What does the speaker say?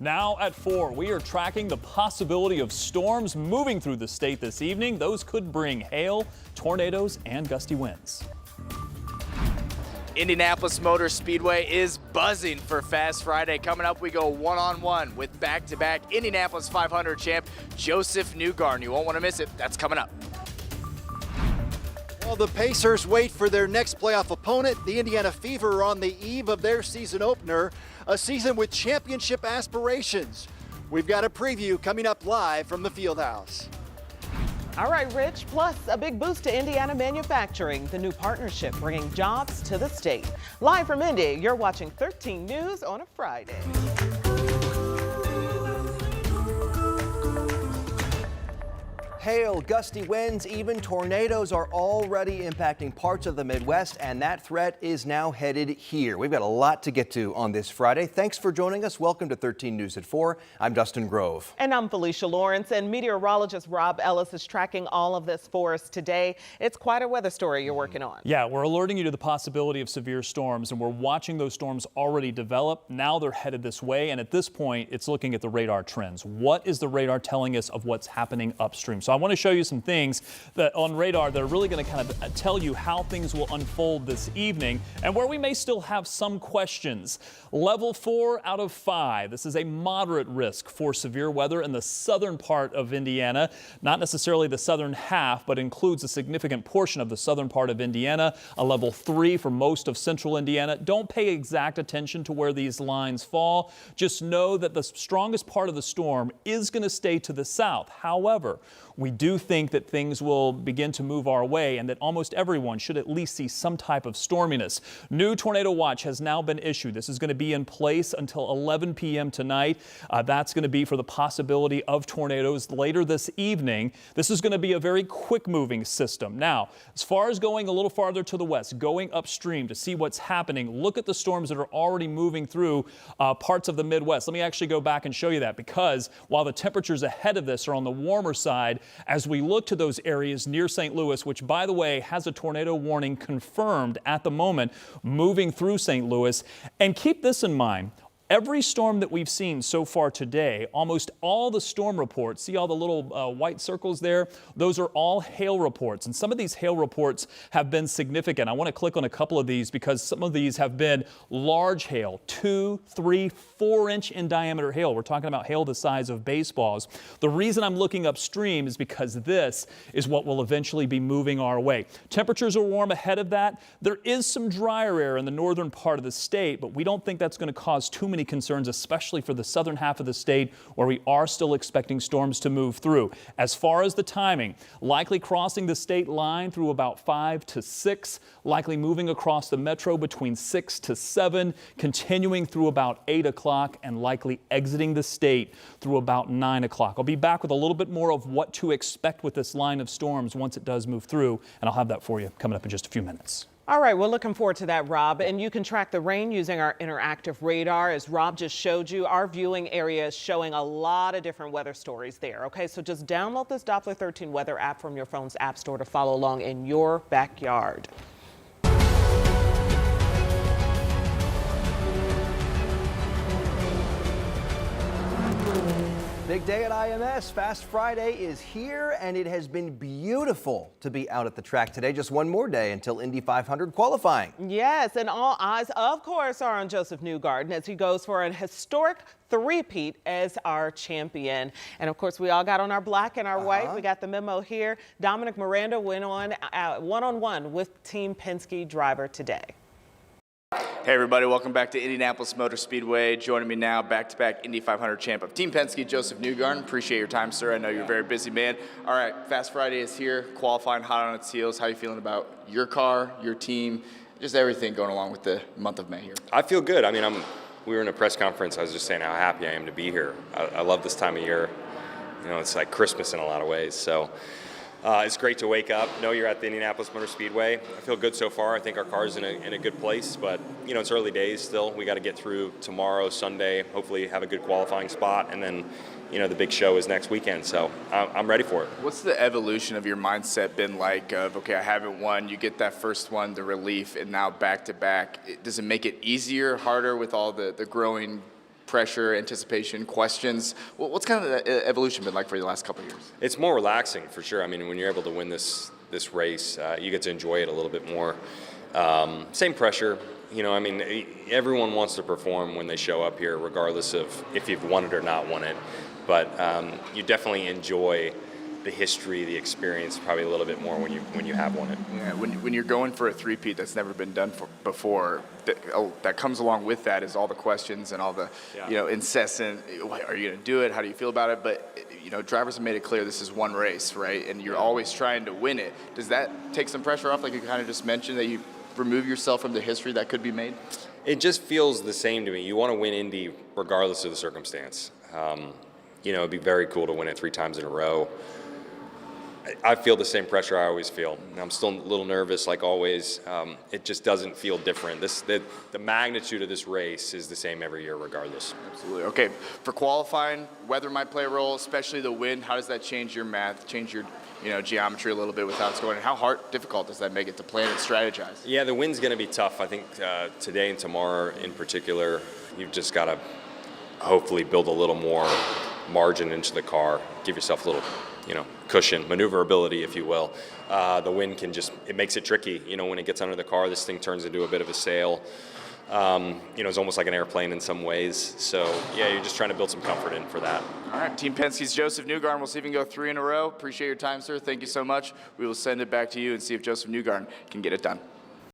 Now at 4, we are tracking the possibility of storms moving through the state this evening. Those could bring hail, tornadoes, and gusty winds. Indianapolis Motor Speedway is buzzing for Fast Friday. Coming up, we go one-on-one with back-to-back Indianapolis 500 champ Josef Newgarden. You won't want to miss it. That's coming up. While the Pacers wait for their next playoff opponent, the Indiana Fever are on the eve of their season opener, a season with championship aspirations. We've got a preview coming up live from the Fieldhouse. All right, Rich, plus a big boost to Indiana manufacturing, the new partnership bringing jobs to the state. Live from Indy, you're watching 13 News on a Friday. Hail, gusty winds, even tornadoes are already impacting parts of the Midwest, and that threat is now headed here. We've got a lot to get to on this Friday. Thanks for joining us. Welcome to 13 News at 4. I'm Dustin Grove. And I'm Felicia Lawrence, and meteorologist Rob Ellis is tracking all of this for us today. It's quite a weather story you're working on. Yeah, we're alerting you to the possibility of severe storms, and we're watching those storms already develop. Now they're headed this way, and at this point, it's looking at the radar trends. What is the radar telling us of what's happening upstream? So I want to show you some things that on radar that are really going to kind of tell you how things will unfold this evening and where we may still have some questions. Level 4 out of 5. This is a moderate risk for severe weather in the southern part of Indiana. Not necessarily the southern half, but includes a significant portion of the southern part of Indiana. A level 3 for most of central Indiana. Don't pay exact attention to where these lines fall. Just know that the strongest part of the storm is going to stay to the south. However, we do think that things will begin to move our way and that almost everyone should at least see some type of storminess. New tornado watch has now been issued. This is going to be in place until 11 p.m. tonight. That's going to be for the possibility of tornadoes later this evening. This is going to be a very quick moving system. Now, as far as going a little farther to the west, going upstream to see what's happening, look at the storms that are already moving through parts of the Midwest. Let me actually go back and show you that, because while the temperatures ahead of this are on the warmer side, as we look to those areas near St. Louis, which, by the way, has a tornado warning confirmed at the moment, moving through St. Louis. And keep this in mind. Every storm that we've seen so far today, almost all the storm reports, see all the little white circles there? Those are all hail reports. And some of these hail reports have been significant. I want to click on a couple of these because some of these have been large hail, 2, 3, 4-inch in diameter hail. We're talking about hail the size of baseballs. The reason I'm looking upstream is because this is what will eventually be moving our way. Temperatures are warm ahead of that. There is some drier air in the northern part of the state, but we don't think that's going to cause too many concerns, especially for the southern half of the state where we are still expecting storms to move through. As far as the timing, likely crossing the state line through about 5 to 6, likely moving across the metro between 6 to 7, continuing through about 8 o'clock, and likely exiting the state through about 9 o'clock. I'll be back with a little bit more of what to expect with this line of storms once it does move through, and I'll have that for you coming up in just a few minutes. All right, we're looking forward to that, Rob. And you can track the rain using our interactive radar. As Rob just showed you, our viewing area is showing a lot of different weather stories there. Okay, so just download this Doppler 13 weather app from your phone's app store to follow along in your backyard. Big day at IMS. Fast Friday is here, and it has been beautiful to be out at the track today. Just one more day until Indy 500 qualifying. Yes, and all eyes, of course, are on Josef Newgarden as he goes for an historic three-peat as our champion. And of course, we all got on our black and our white. We got the memo here. Dominic Miranda went on one-on-one with Team Penske driver today. Hey everybody, welcome back to Indianapolis Motor Speedway. Joining me now, back-to-back Indy 500 champ of Team Penske, Josef Newgarden. Appreciate your time, sir. I know you're a very busy man. All right, Fast Friday is here, qualifying hot on its heels. How are you feeling about your car, your team, just everything going along with the month of May here? I feel good. I mean, we were in a press conference. I was just saying how happy I am to be here. I love this time of year. You know, it's like Christmas in a lot of ways. So it's great to wake up, know you're at the Indianapolis Motor Speedway. I feel good so far. I think our car's in a good place, but you know, it's early days still. We got to get through tomorrow, Sunday, hopefully have a good qualifying spot, and then you know, the big show is next weekend, so I'm ready for it. What's the evolution of your mindset been like of, okay, I haven't won, you get that first one, the relief, and now back to back? Does it make it easier, harder with all the growing pressure, anticipation, questions. What's kind of the evolution been like for you the last couple of years? It's more relaxing for sure. I mean, when you're able to win this race, you get to enjoy it a little bit more. Same pressure. You know, I mean, everyone wants to perform when they show up here, regardless of if you've won it or not won it. But you definitely enjoy the history, the experience, probably a little bit more when you have won it. Yeah, when you're going for a three-peat that's never been done before, that comes along with that is all the questions and all the, incessant, are you going to do it? How do you feel about it? But, drivers have made it clear this is one race, right? And you're always trying to win it. Does that take some pressure off, like you kind of just mentioned, that you remove yourself from the history that could be made? It just feels the same to me. You want to win Indy regardless of the circumstance. It'd be very cool to win it 3 times in a row. I feel the same pressure I always feel. I'm still a little nervous, like always. It just doesn't feel different. The magnitude of this race is the same every year, regardless. Absolutely. Okay, for qualifying, weather might play a role, especially the wind. How does that change your math, change your geometry a little bit with how it's going? And how difficult does that make it to plan and strategize? Yeah, the wind's going to be tough. I think today and tomorrow in particular, you've just got to hopefully build a little more margin into the car, give yourself a little cushion, maneuverability, if you will. The wind it makes it tricky. When it gets under the car, this thing turns into a bit of a sail. It's almost like an airplane in some ways. So, yeah, you're just trying to build some comfort in for that. All right, Team Penske's Josef Newgarden. We'll see if he can go 3 in a row. Appreciate your time, sir. Thank you so much. We will send it back to you and see if Josef Newgarden can get it done.